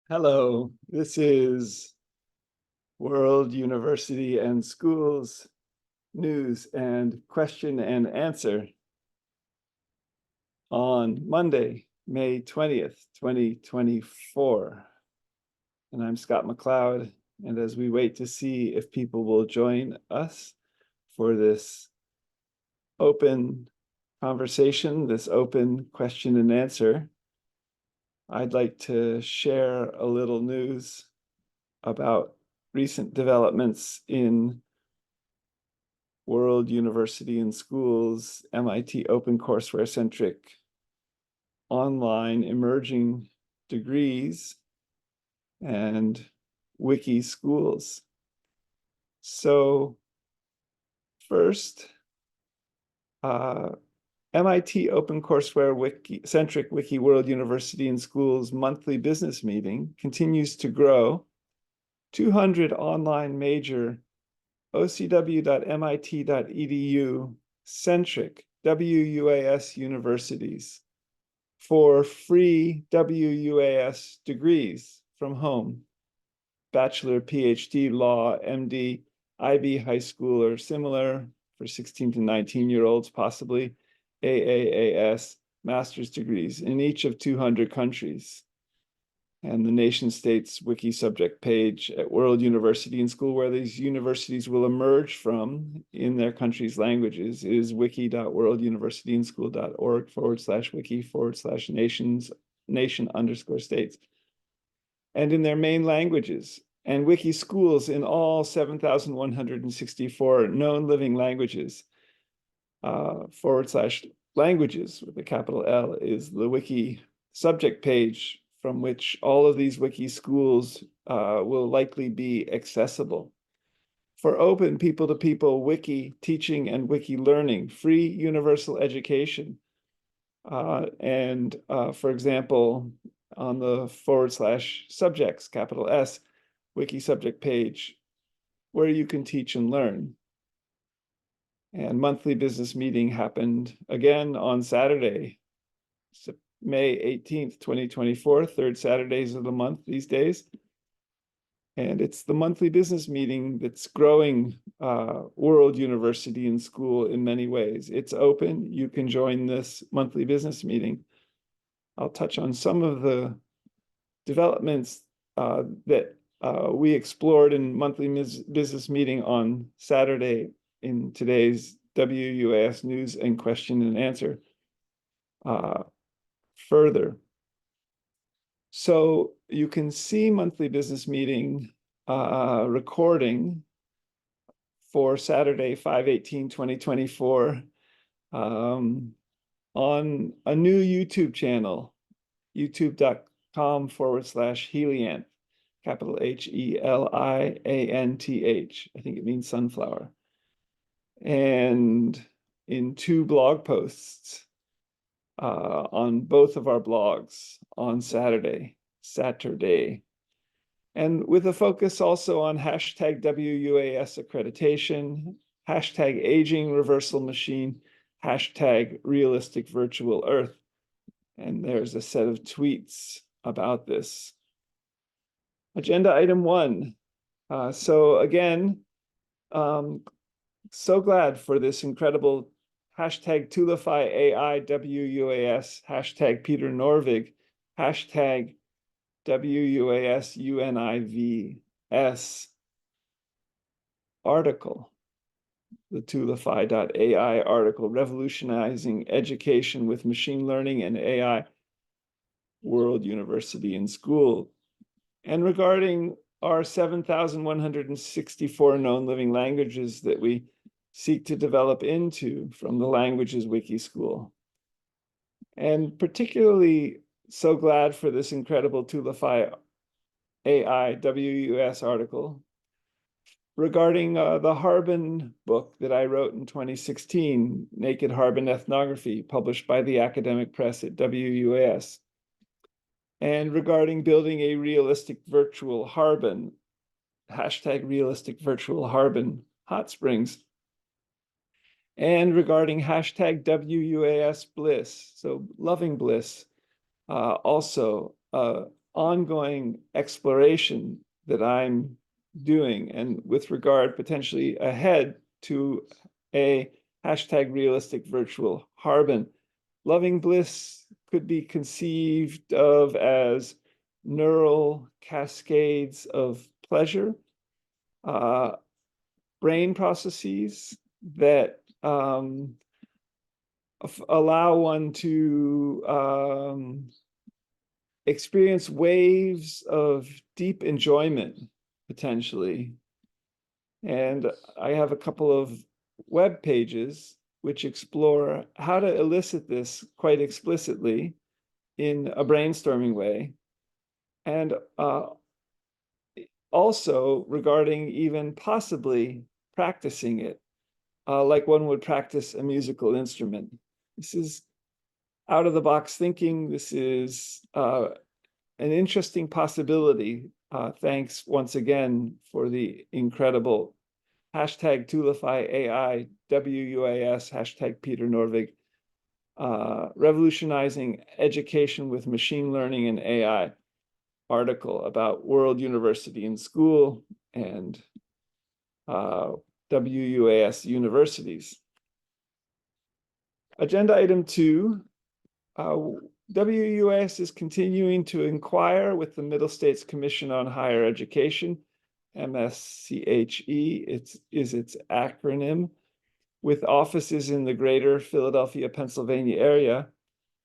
Hello, this is World University and Schools News and Question and Answer on Monday, May 20th, 2024. And I'm Scott McLeod. And as we wait to see if people will join us for this open conversation, this open question and answer, I'd like to share a little news about recent developments in World University and Schools, MIT OpenCourseWare centric online emerging degrees and wiki schools. So first, MIT OpenCourseWare centric Wiki World University and Schools monthly business meeting continues to grow. 200 online major ocw.mit.edu centric WUAS universities for free WUAS degrees from home, bachelor, PhD, law, MD, IB, high school, or similar for 16 to 19-year-olds, possibly AAAS master's degrees in each of 200 countries. And the nation states wiki subject page at World University and School, where these universities will emerge from in their country's languages, is wiki.worlduniversityandschool.org/wiki/nation_states. And in their main languages, and wiki schools in all 7,164 known living languages, /languages with a capital L is the wiki subject page from which all of these wiki schools will likely be accessible. For open people-to-people wiki teaching and wiki learning, free universal education. For example, on the /subjects, capital S, wiki subject page, where you can teach and learn. And monthly business meeting happened again on Saturday, May 18th, 2024, third Saturdays of the month these days. And it's the monthly business meeting that's growing World University and School in many ways. It's open. You can join this monthly business meeting. I'll touch on some of the developments that we explored in monthly business meeting on Saturday in today's WUAS News and Question and Answer further. So you can see monthly business meeting recording for Saturday, 5/18/2024 on a new YouTube channel, youtube.com/Helianth, capital HELIANTH. I think it means sunflower. And in 2 blog posts on both of our blogs on Saturday, and with a focus also on hashtag WUAS accreditation, hashtag aging reversal machine, hashtag realistic virtual earth. And there's a set of tweets about this. Agenda item 1. So again, so glad for this incredible hashtag Tulify AI WUAS, hashtag Peter Norvig, hashtag WUAS UNIVS article, the Tulify.ai article, Revolutionizing Education with Machine Learning and AI, World University and School. And regarding our 7,164 known living languages that we seek to develop into from the Languages Wiki School. And particularly so glad for this incredible Tulify AI WUS article regarding the Harbin book that I wrote in 2016, Naked Harbin Ethnography, published by the academic press at WUAS. And regarding building a realistic virtual Harbin, hashtag realistic virtual Harbin hot springs. And regarding hashtag WUAS bliss, so loving bliss, also ongoing exploration that I'm doing, and with regard potentially ahead to a hashtag realistic virtual Harbin. Loving bliss could be conceived of as neural cascades of pleasure, brain processes that allow one to experience waves of deep enjoyment, potentially. And I have a couple of web pages which explore how to elicit this quite explicitly in a brainstorming way. And also regarding even possibly practicing it, like one would practice a musical instrument. This is out of the box thinking. This is an interesting possibility. Thanks once again for the incredible hashtag Tulify AI, WUAS, hashtag Peter Norvig, revolutionizing education with machine learning and AI article about World University and School and WUAS universities. Agenda item 2, WUAS is continuing to inquire with the Middle States Commission on Higher Education, MSCHE, is its acronym, with offices in the greater Philadelphia, Pennsylvania area,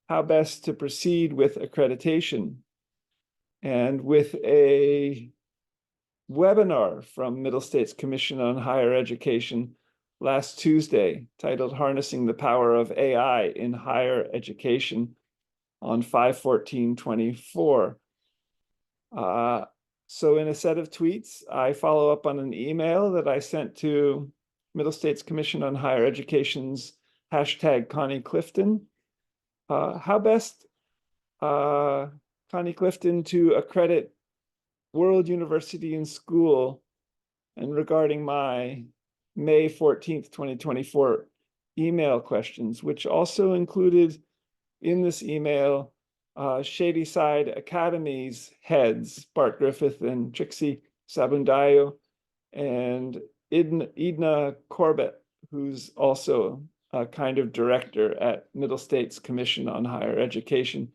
how best to proceed with accreditation. And with a webinar from Middle States Commission on Higher Education last Tuesday, titled Harnessing the Power of AI in Higher Education, on 5/14/24. So in a set of tweets, I follow up on an email that I sent to Middle States Commission on Higher Education's hashtag Connie Clifton. How best, Connie Clifton, to accredit World University and School, and regarding my May 14th, 2024 email questions, which also included in this email Shady Side Academy's heads, Bart Griffith and Trixie Sabundayo, and Edna Corbett, who's also a kind of director at Middle States Commission on Higher Education,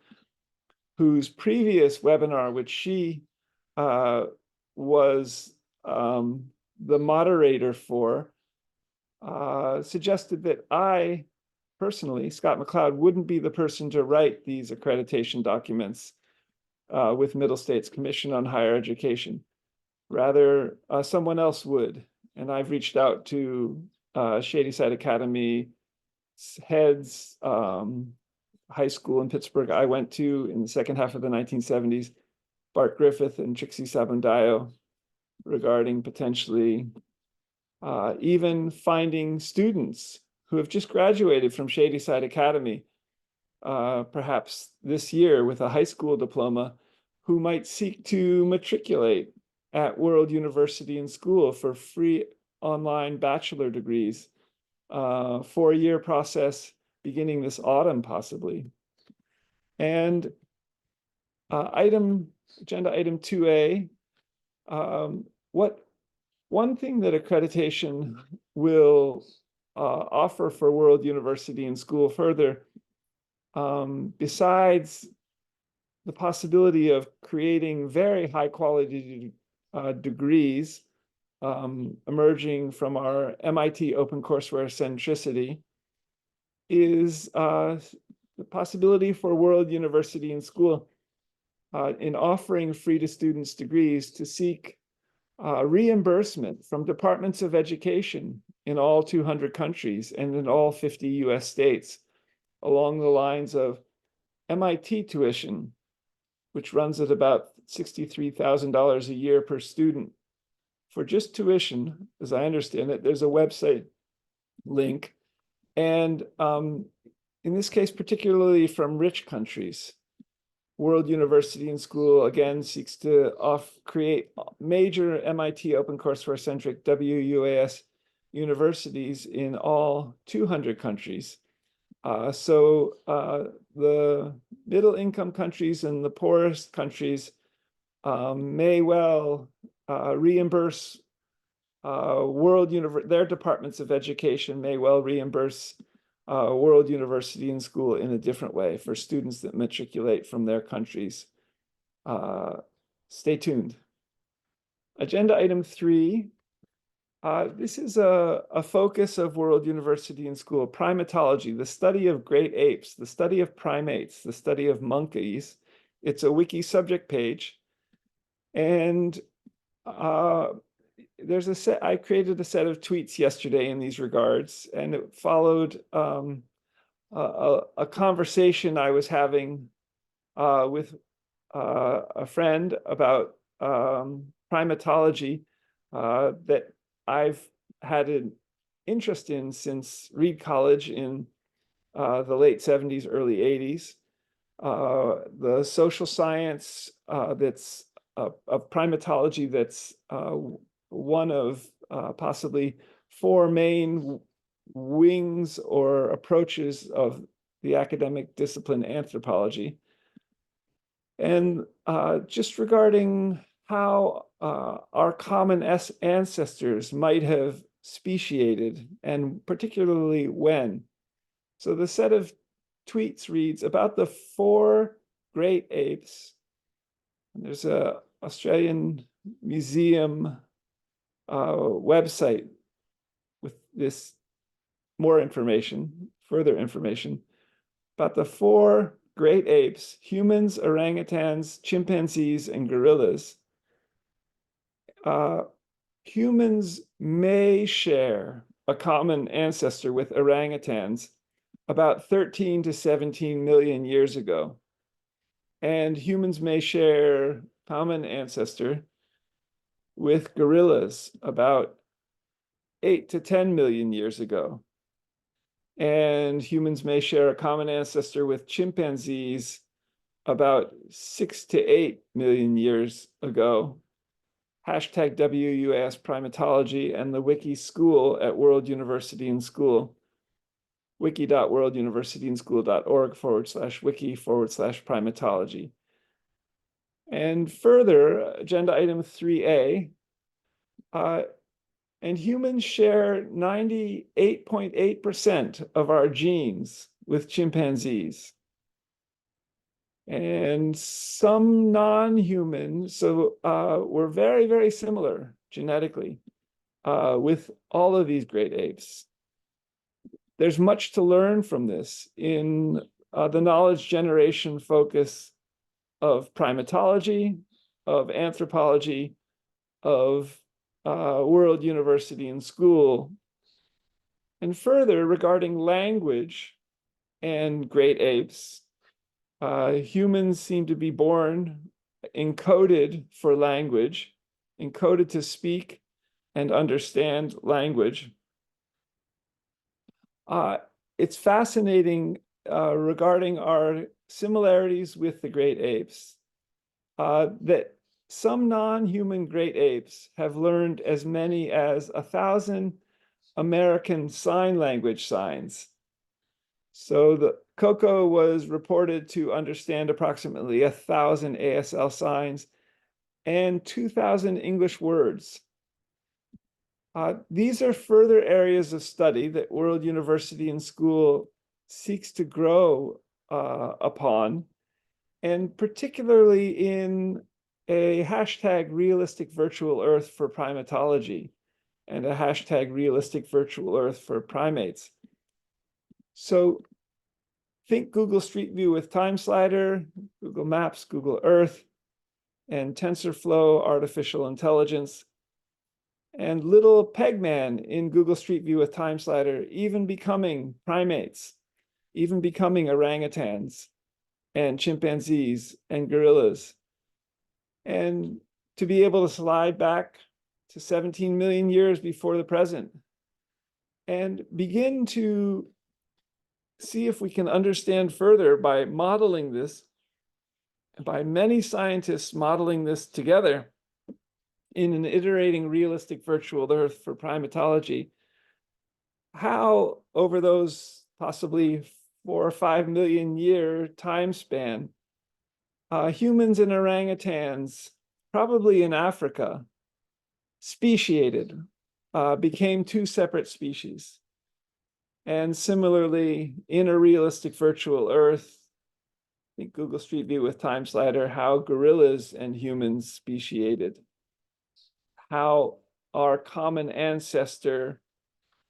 whose previous webinar, which she was the moderator for, suggested that I personally, Scott McLeod, wouldn't be the person to write these accreditation documents with Middle States Commission on Higher Education. Rather, someone else would. And I've reached out to Shady Side Academy heads, high school in Pittsburgh I went to in the second half of the 1970s, Bart Griffith and Trixie Sabundayo, regarding potentially even finding students who have just graduated from Shady Side Academy, perhaps this year with a high school diploma, who might seek to matriculate at World University and School for free online bachelor degrees, 4-year process beginning this autumn, possibly. And agenda item 2A, one thing that accreditation will offer for World University and School further, besides the possibility of creating very high quality degrees emerging from our MIT OpenCourseWare centricity, is the possibility for World University and School in offering free to students degrees to seek reimbursement from departments of education in all 200 countries and in all 50 US states, along the lines of MIT tuition, which runs at about $63,000 a year per student. For just tuition, as I understand it, there's a website link. And in this case, particularly from rich countries, World University and School, again, seeks to create major MIT OpenCourseWare-centric WUAS universities in all 200 countries. So the middle income countries and the poorest countries may well reimburse their departments of education may well reimburse World University and School in a different way for students that matriculate from their countries. Stay tuned. Agenda item 3. This is a focus of World University and School, primatology, the study of great apes, the study of primates, the study of monkeys. It's a wiki subject page. And I created a set of tweets yesterday in these regards, and it followed a conversation I was having with a friend about primatology that I've had an interest in since Reed College in the late 70s, early 80s. The social science that's of primatology that's one of possibly 4 main wings or approaches of the academic discipline anthropology. And just regarding how our common ancestors might have speciated, and particularly when. So the set of tweets reads about the 4 great apes. And there's an Australian museum website with this more information, further information about the 4 great apes: humans, orangutans, chimpanzees, and gorillas. Humans may share a common ancestor with orangutans about 13 to 17 million years ago. And humans may share common ancestor with gorillas about 8 to 10 million years ago. And humans may share a common ancestor with chimpanzees about 6 to 8 million years ago. Hashtag WUS primatology and the wiki school at World University and School. wiki.worlduniversityandschool.org/wiki/primatology. And further, agenda item 3A, and humans share 98.8% of our genes with chimpanzees. And some non-humans, so we're very, very similar genetically with all of these great apes. There's much to learn from this in the knowledge generation focus of primatology, of anthropology, of World University and School. And further, regarding language and great apes, humans seem to be born encoded for language, encoded to speak and understand language. It's fascinating regarding our similarities with the great apes, that some non-human great apes have learned as many as 1,000 American Sign Language signs. So the Coco was reported to understand approximately 1,000 ASL signs and 2,000 English words. These are further areas of study that World University and School seeks to grow upon, and particularly in a hashtag realistic virtual earth for primatology and a hashtag realistic virtual earth for primates. So think Google Street View with Time Slider, Google Maps, Google Earth, and TensorFlow artificial intelligence, and little Pegman in Google Street View with Time Slider, even becoming primates, even becoming orangutans and chimpanzees and gorillas. And to be able to slide back to 17 million years before the present and begin to see if we can understand further by modeling this, by many scientists modeling this together in an iterating realistic virtual earth for primatology, how over those possibly 4 or 5 million year time span, humans and orangutans probably in Africa, speciated, became two separate species. And similarly, in a realistic virtual Earth, I think Google Street View with time slider, how gorillas and humans speciated, how our common ancestor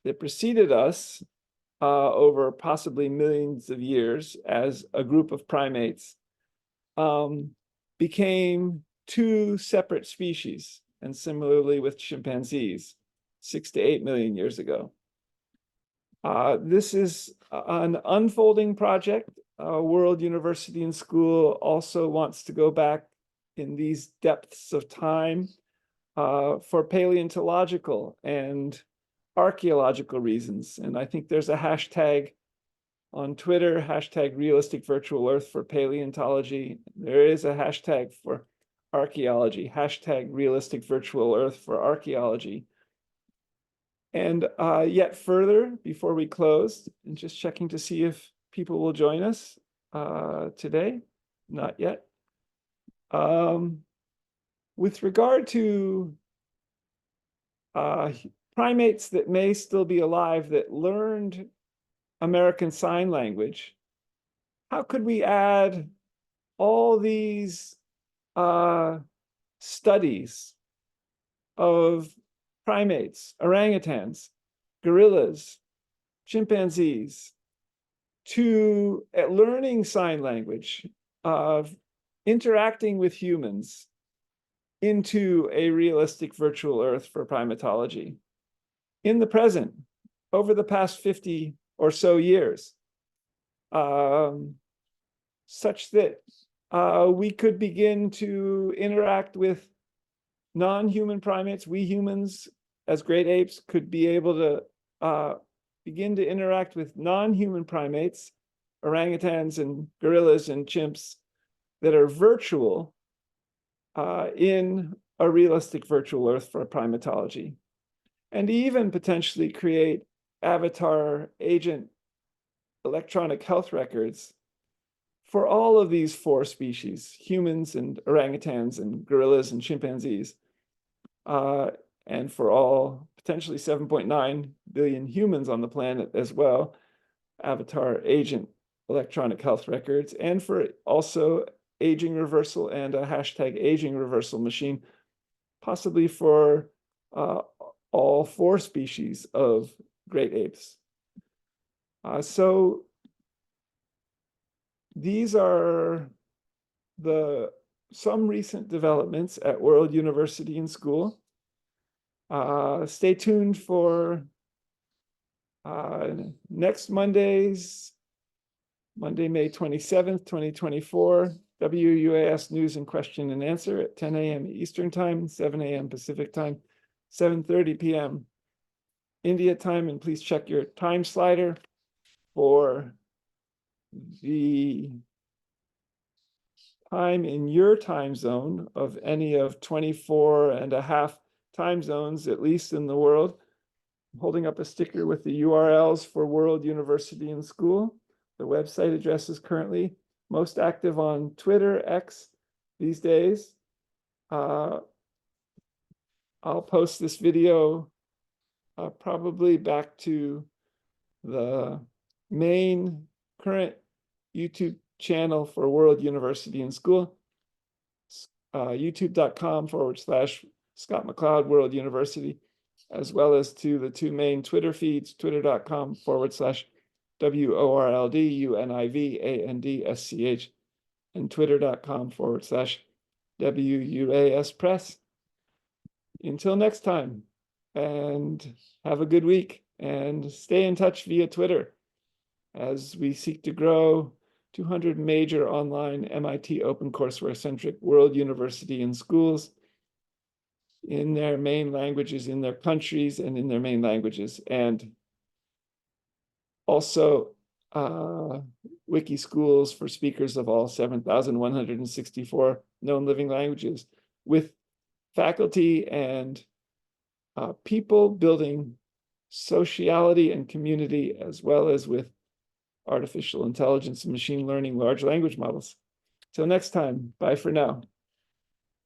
that preceded us over possibly millions of years as a group of primates became two separate species, and similarly with chimpanzees 6 to 8 million years ago. This is an unfolding project. World University and School also wants to go back in these depths of time for paleontological and archaeological reasons. And I think there's a hashtag on Twitter, hashtag realistic virtual Earth for paleontology. There is a hashtag for archaeology, hashtag realistic virtual Earth for archaeology. And yet further, before we close, and just checking to see if people will join us today, not yet. With regard to primates that may still be alive that learned American Sign Language, how could we add all these studies of primates, orangutans, gorillas, chimpanzees, to learning sign language, of interacting with humans into a realistic virtual Earth for primatology in the present, over the past 50 or so years, such that we could begin to interact with non-human primates. We humans, as great apes, could be able to begin to interact with non-human primates, orangutans and gorillas and chimps that are virtual in a realistic virtual Earth for primatology, and even potentially create avatar agent electronic health records for all of these 4 species, humans and orangutans and gorillas and chimpanzees, and for all potentially 7.9 billion humans on the planet as well, avatar agent electronic health records, and for also aging reversal and a hashtag aging reversal machine, possibly for all 4 species of great apes. So these are some recent developments at World University and School. Stay tuned for next Monday, May 27th, 2024, WUAS News and Question and Answer at 10 a.m. Eastern Time, 7 a.m. Pacific Time, 7:30 p.m. India time, and please check your time slider for the time in your time zone of any of 24 and a half time zones, at least in the world. I'm holding up a sticker with the URLs for World University and School. The website address is currently most active on Twitter, X, these days. I'll post this video probably back to the main current YouTube channel for World University and School, youtube.com/Scott McLeod World University, as well as to the 2 main Twitter feeds, twitter.com/WORLDUNIVANDSCH and twitter.com/WUAS Press. Until next time, and have a good week, and stay in touch via Twitter as we seek to grow 200 major online MIT OpenCourseware centric World University and Schools in their main languages, in their countries, and in their main languages, and also wiki schools for speakers of all 7,164 known living languages, with faculty and people building sociality and community, as well as with artificial intelligence and machine learning large language models. Till next time, bye for now.